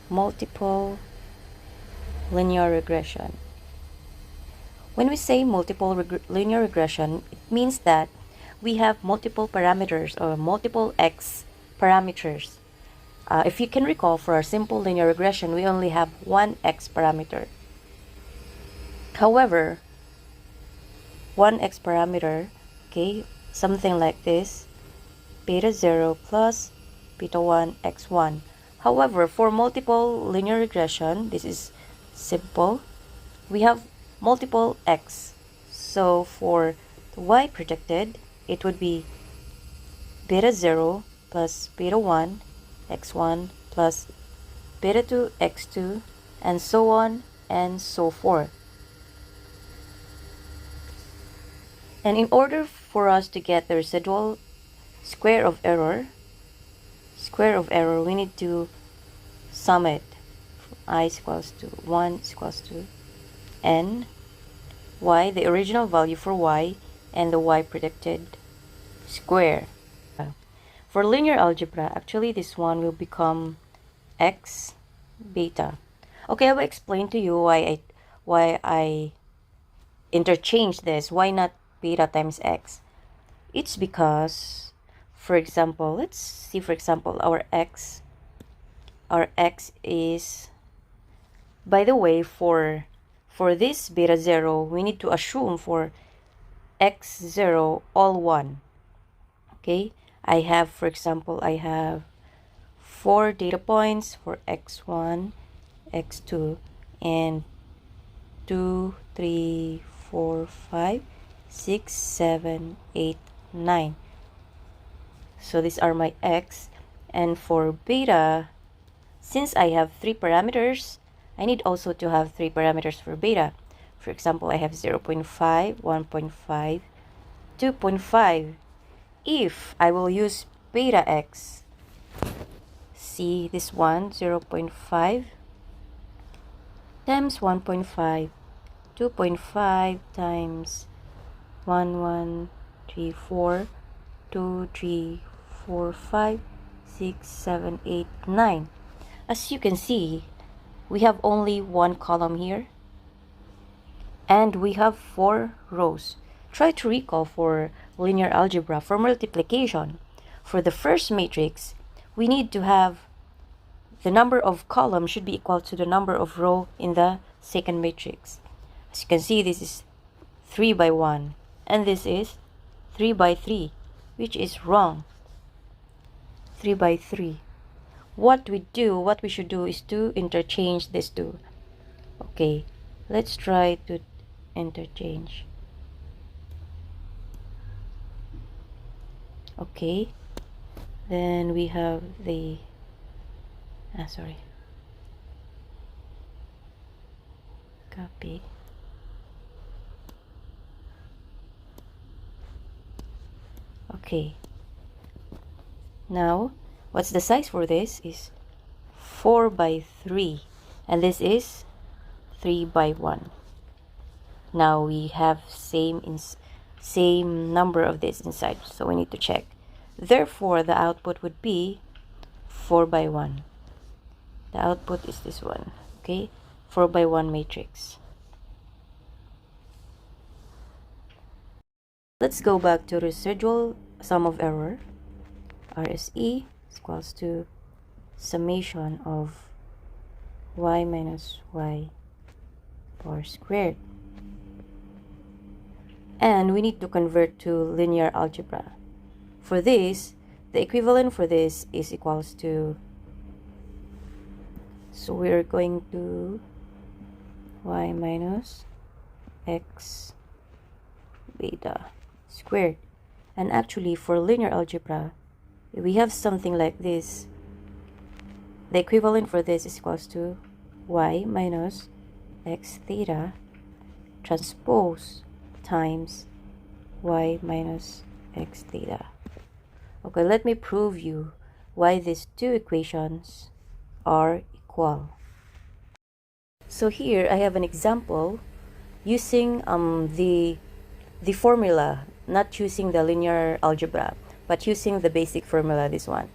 multiple linear regression. When we say multiple linear regression, it means that we have multiple parameters or multiple x parameters. If you can recall, for our simple linear regression, we only have one x parameter. However, one x parameter, okay, something like this, beta 0 plus beta 1 x1. However, for multiple linear regression, this is simple, we have multiple x. So for the y predicted, it would be beta 0 plus beta 1 x1 plus beta 2 x2, and so on and so forth. And in order for us to get the residual square of error, we need to sum it. I is equals to 1 is equals to n y, the original value for y, and the y predicted square. For linear algebra, actually this one will become x beta. Okay, I will explain to you why I interchange this. Why not beta times x? It's because, for example, let's see, for example, our x is, by the way, for this beta 0, we need to assume for x0 all 1. Okay, I have, for example, I have 4 data points for x1, x2, and 2, 3, 4, 5, 6, 7, 8, 9. So these are my x. And for beta, since I have 3 parameters, I need also to have 3 parameters for beta. For example, I have 0.5, 1.5, 2.5. If I will use beta x, see this one, 0.5 times 1.5, 2.5 times 1, 1, 3, 4, 2, 3, 4, 5, 6, 7, 8, 9. As you can see, we have only one column here, and we have 4 rows. Try to recall for linear algebra, for multiplication. For the first matrix, we need to have the number of columns should be equal to the number of row in the second matrix. As you can see, this is 3 by 1, and this is 3 by 3, which is wrong. 3 by 3. What we should do is to interchange these two. Okay, let's try to interchange. Okay, then we have the copy. Okay, now what's the size for this is 4 by 3, and this is 3 by 1. Now we have same number of this inside, so we need to check. Therefore, the output would be 4 by 1. The output is this one. Okay, 4 by 1 matrix. Let's go back to residual sum of error. RSE is equals to summation of y minus y power squared. And we need to convert to linear algebra. For this, the equivalent for this is equals to, so we're going to y minus x beta squared. And actually, for linear algebra, we have something like this. The equivalent for this is equals to y minus x theta transpose times y minus x theta. Okay, let me prove you why these two equations are equal. So here I have an example using the formula, not using the linear algebra, but using the basic formula, this one.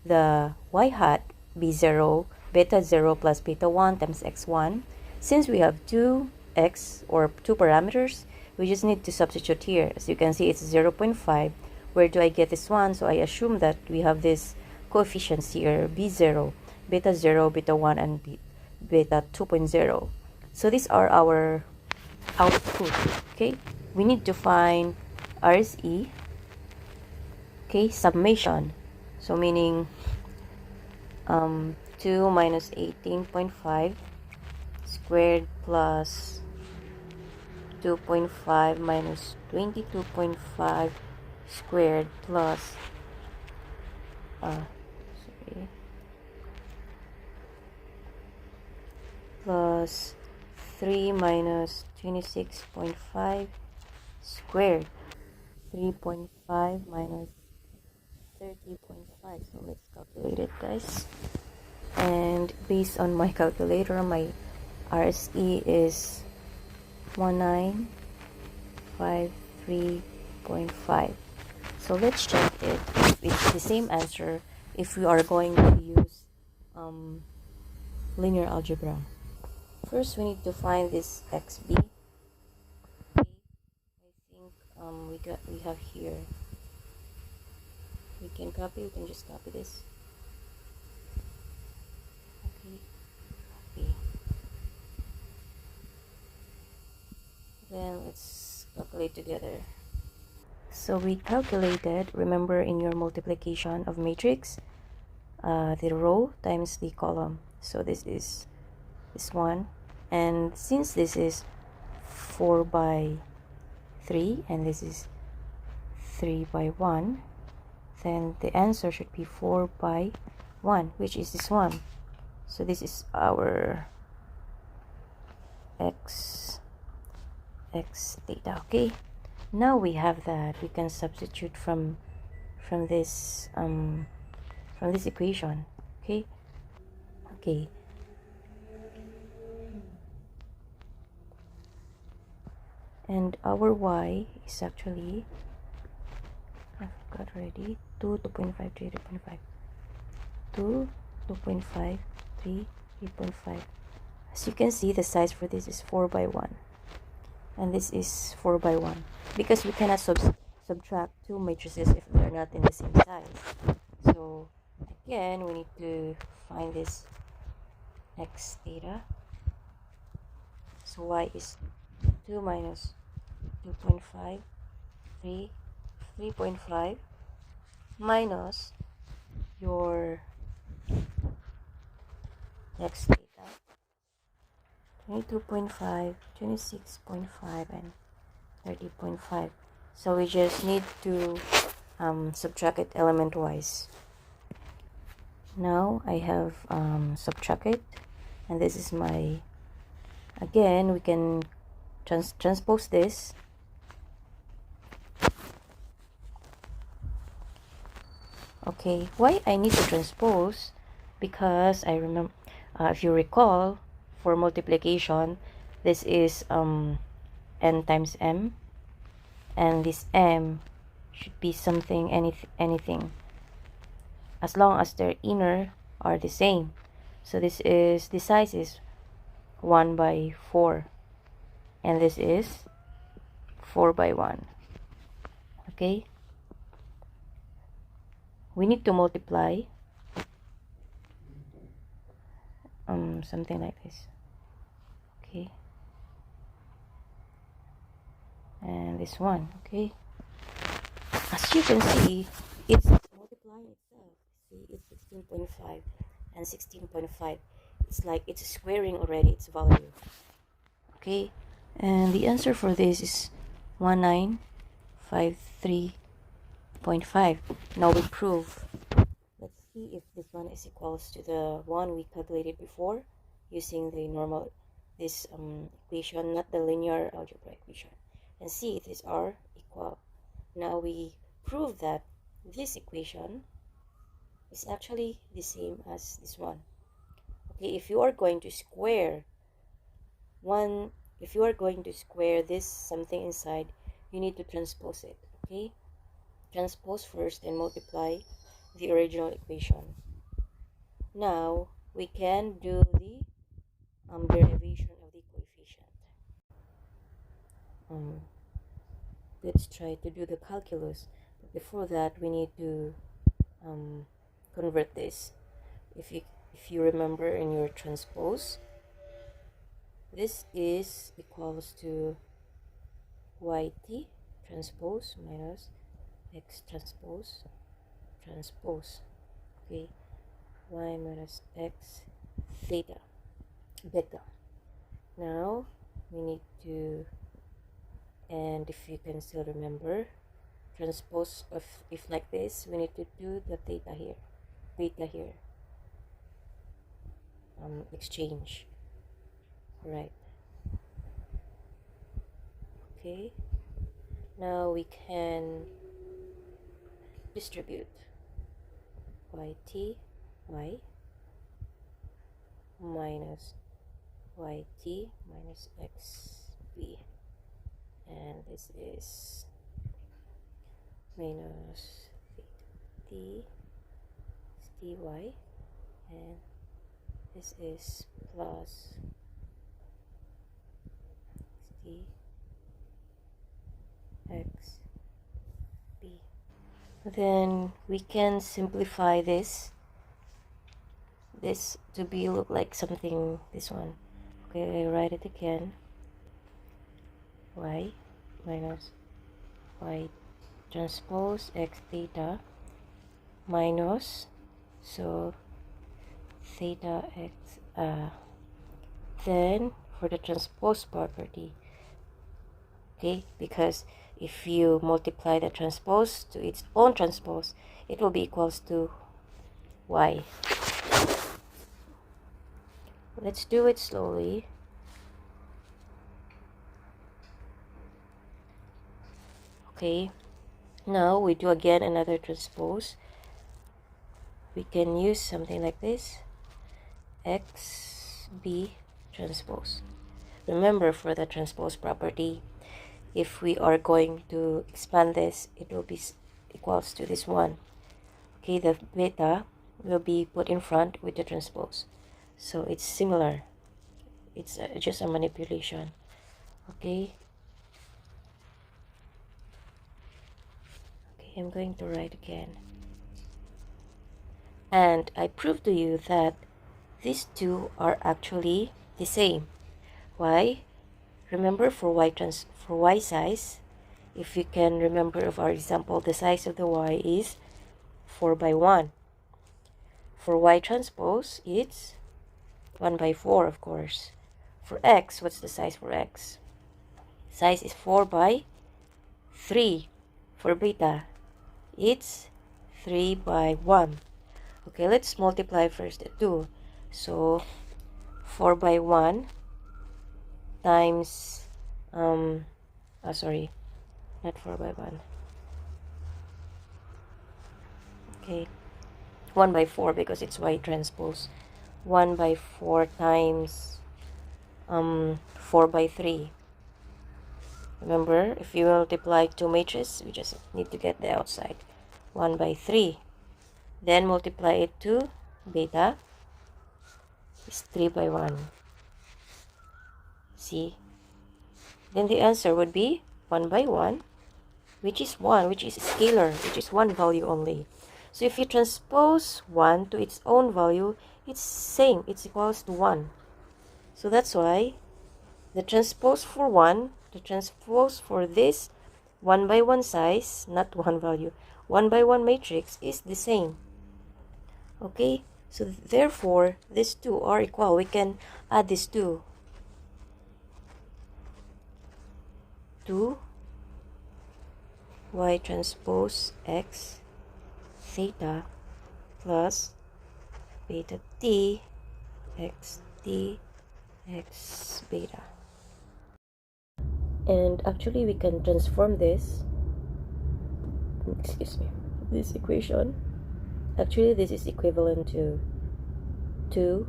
The y hat b0 beta 0 plus beta 1 times x1. Since we have 2x or 2 parameters, we just need to substitute here. As you can see, it's 0.5. Where do I get this one? So I assume that we have this coefficients here, b0, beta 0, beta 1, and beta 2.0. So these are our output. Okay, we need to find RSE. Okay, summation. So meaning 2 minus 18.5 squared plus 2.5 minus 22.5 squared plus sorry, plus 3 minus 26.5 squared, 3.5 minus 30.5. So let's calculate it, guys. And based on my calculator, my RSE is 1953.5. So let's check it if it's the same answer if we are going to use linear algebra. First, we need to find this xb. Okay, I think we have here. We can just copy this. Okay, copy. Then let's calculate together. So we calculated, remember in your multiplication of matrix, the row times the column. So this is this one, and since this is 4 by 3 and this is 3 by 1, then the answer should be 4 by 1, which is this one. So this is our x theta. Okay, now we have that. We can substitute from this equation. Okay, and our y is actually, I forgot already, 2.5, 3.5, 2.5, 3.5. As you can see, the size for this is 4 by 1, and this is 4 by 1, because we cannot subtract two matrices if they're not in the same size. So again, we need to find this x theta. So y is 2 minus 2.5, 3.5 minus your x theta, 22.5, 26.5, and 30.5. So we just need to subtract it element wise. Now I have subtracted, and this is my, again we can transpose this. Okay, why I need to transpose? Because I remember, if you recall, for multiplication, this is n times m, and this m should be something, anything, as long as their inner are the same. So this is, the size is 1 by 4, and this is 4 by 1. Okay, we need to multiply something like this. Okay, and this one. Okay, as you can see, it's multiplying itself. See, it's 16.5 and 16.5. It's like it's squaring already its value. Okay, and the answer for this is 1953.5. Now we prove. Let's see if this one is equals to the one we calculated before using the normal, this equation, not the linear algebra equation, and see if these are equal. Now we prove that this equation is actually the same as this one. Okay, if you are going to square this something inside, you need to transpose it. Okay, transpose first and multiply the original equation. Now we can do the derivation of the coefficient. Let's try to do the calculus. But before that, we need to convert this. If you remember in your transpose, this is equals to yt transpose minus x transpose, okay, y minus x theta beta. Now we need to, and if you can still remember, transpose of, if like this, we need to do the theta here, beta here, exchange, right? Okay, now we can distribute yt y minus yt minus xb, and this is minus t dy, and this is plus t x b. Then we can simplify this to be look like something, this one. Okay, I write it again, y minus y transpose x theta minus, so theta x, then for the transpose property, okay, because if you multiply the transpose to its own transpose, it will be equals to y. Let's do it slowly. Okay, now we do again another transpose. We can use something like this, xb transpose. Remember, for the transpose property, if we are going to expand this, it will be equals to this one. Okay, the beta will be put in front with the transpose, so it's similar. It's just a manipulation. Okay, I'm going to write again, and I prove to you that these two are actually the same. Why? Remember, for y size, if you can remember of our example, the size of the y is 4 by 1. For y transpose, it's 1 by 4, of course. For x, what's the size for x? Size is 4 by 3. For beta, it's 3 by 1. Okay, let's multiply first the 2. So 4 by 1 times, sorry, not 4 by 1. Okay, 1 by 4 because it's y transpose. 1 by 4 times 4 by 3. Remember, if you multiply two matrices, we just need to get the outside. 1 by 3. Then multiply it to beta, is 3 by 1. See? Then the answer would be 1 by 1, which is 1, which is scalar, which is one value only. So if you transpose 1 to its own value, it's same, it's equals to 1. So that's why the transpose for 1, the transpose for this 1 by 1 size, not one value, 1 by 1 matrix is the same. Okay, so therefore these two are equal. We can add these two. 2 y transpose x theta plus beta t x t x beta. And actually we can transform this, this equation. Actually this is equivalent to 2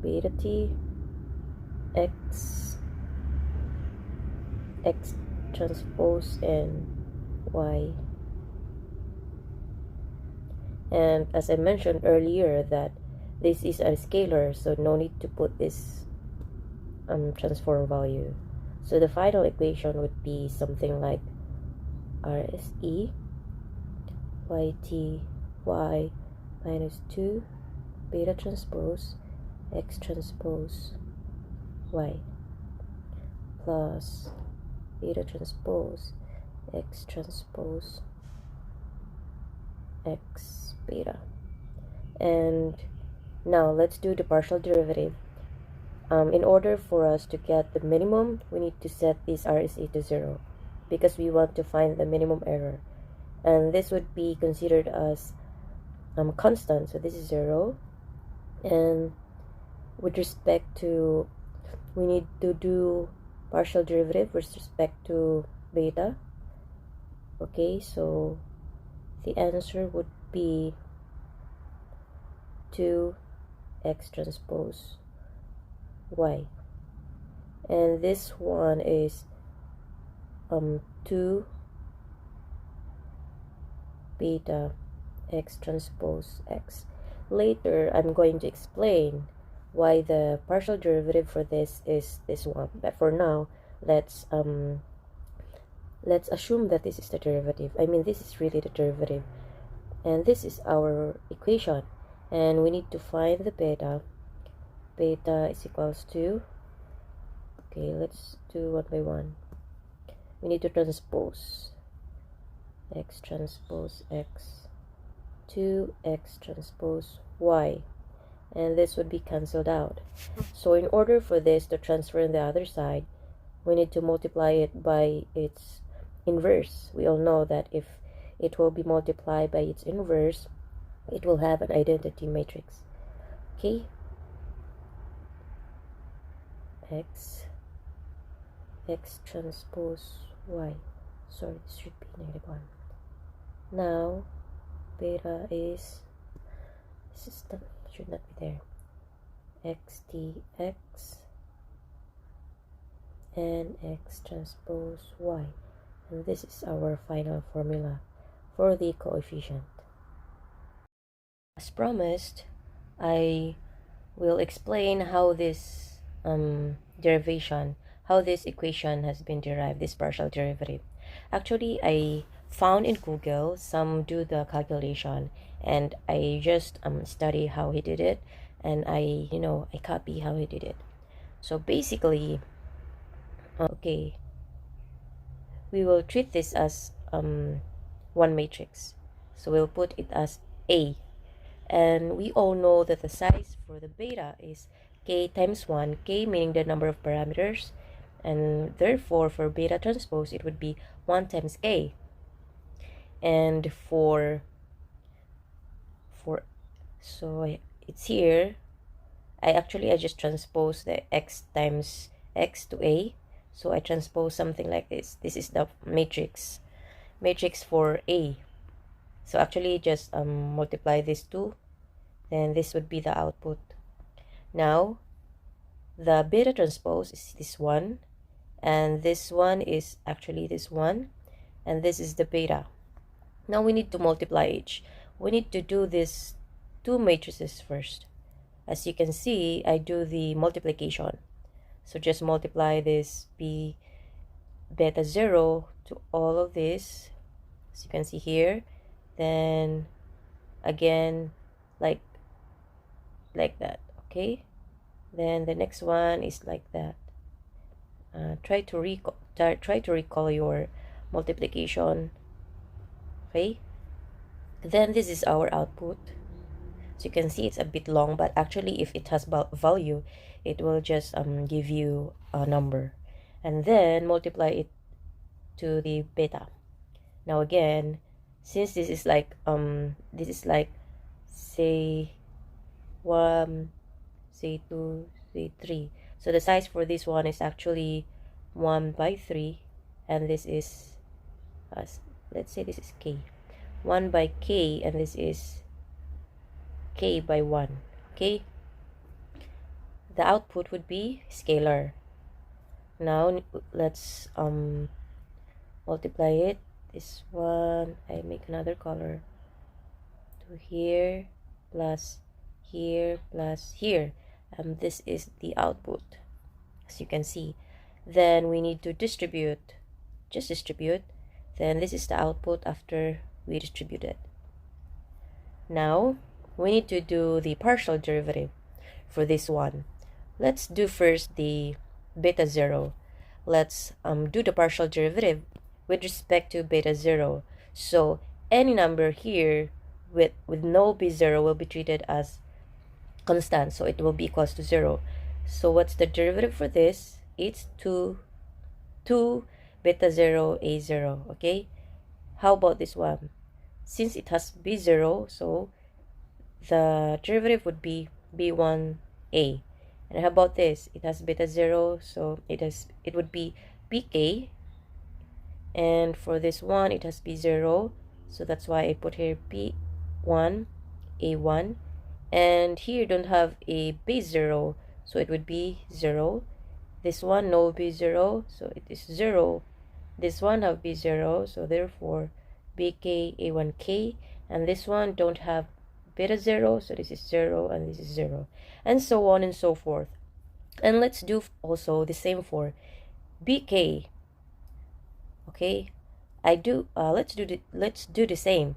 beta t x transpose and y. And as I mentioned earlier, that this is a scalar, so no need to put this transform value. So the final equation would be something like RSE YT y minus 2 beta transpose X transpose Y plus beta transpose X transpose X beta. And now let's do the partial derivative. In order for us to get the minimum, we need to set this RSA to 0 because we want to find the minimum error. And this would be considered as constant, so this is 0. And with respect to, we need to do partial derivative with respect to beta. Okay, so the answer would be 2x transpose y, and this one is 2 beta x transpose x. Later I'm going to explain why the partial derivative for this is this one, but for now let's assume that this is the derivative. I mean, this is really the derivative, and this is our equation, and we need to find the beta. Beta is equals to, okay, let's do one by one. We need to transpose x transpose x, 2x transpose y, and this would be cancelled out. So in order for this to transfer on the other side, we need to multiply it by its inverse. We all know that if it will be multiplied by its inverse, it will have an identity matrix. Okay, x transpose y, sorry, this should be -1. Now beta is, system should not be there, xtx and x transpose y, and this is our final formula for the coefficient. As promised, I will explain how this derivation, how this equation has been derived, this partial derivative. Actually, I found in Google some do the calculation, and I just study how he did it, and I copy how he did it. So basically, okay, we will treat this as one matrix, so we'll put it as A, and we all know that the size for the beta is k times 1, k meaning the number of parameters, and therefore for beta transpose it would be 1 times k. And for so it's here, I just transpose the x times x to a, so I transpose something like this. This is the matrix for a, so actually just multiply these two, then this would be the output. Now the beta transpose is this one, and this one is actually this one, and this is the beta. Now we need to multiply each. We need to do this two matrices first. As you can see, I do the multiplication, so just multiply this b beta 0 to all of this, as you can see here, then again like that. Okay, then the next one is like that. Try to recall your multiplication. Okay, then this is our output. So you can see it's a bit long, but actually if it has value, it will just give you a number, and then multiply it to the beta. Now again, since this is like say 1, say 2, say 3, so the size for this one is actually 1 by 3, and this is let's say this is k, 1 by k, and this is k by 1. Okay, the output would be scalar. Now let's multiply it. This one, I make another color, to here plus here plus here, and this is the output, as you can see. Then we need to distribute, just distribute. Then this is the output after we distribute it. Now we need to do the partial derivative for this one. Let's do first the beta 0. Let's do the partial derivative with respect to beta 0. So any number here with no b0 will be treated as constant, so it will be equals to 0. So what's the derivative for this? It's 2 beta 0 a0. Okay, how about this one? Since it has b0, so the derivative would be b1a. And how about this? It has beta 0, so it would be bk. And for this one, it has b0, so that's why I put here b1 a1. And here don't have a b0, so it would be 0. This one no b0, so it is 0. This one have b0, so therefore bk a1k. And this one don't have beta 0, so this is 0 and this is 0, and so on and so forth. And let's do also the same for bk. Okay, let's do the same.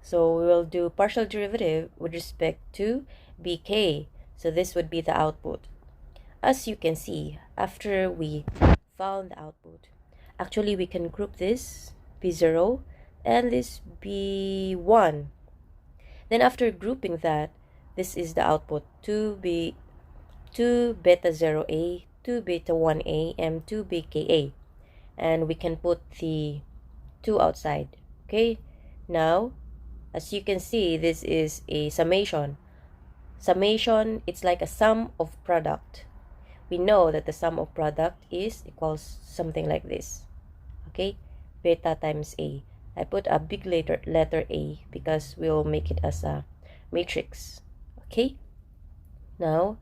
So we will do partial derivative with respect to bk. So this would be the output. As you can see, after we found the output, actually we can group this b0 and this b1. Then after grouping that, this is the output: 2 beta 0a, 2 beta 1a, and 2 bka. And we can put the 2 outside. Okay, now as you can see, this is a summation. Summation, it's like a sum of product. We know that the sum of product is equals something like this. Okay, beta times a. I put a big letter A because we'll make it as a matrix. Okay, now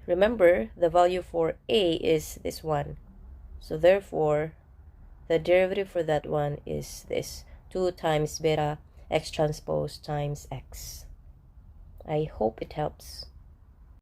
remember the value for a is this one, so therefore the derivative for that one is this: 2 times beta x transpose times x. I hope it helps.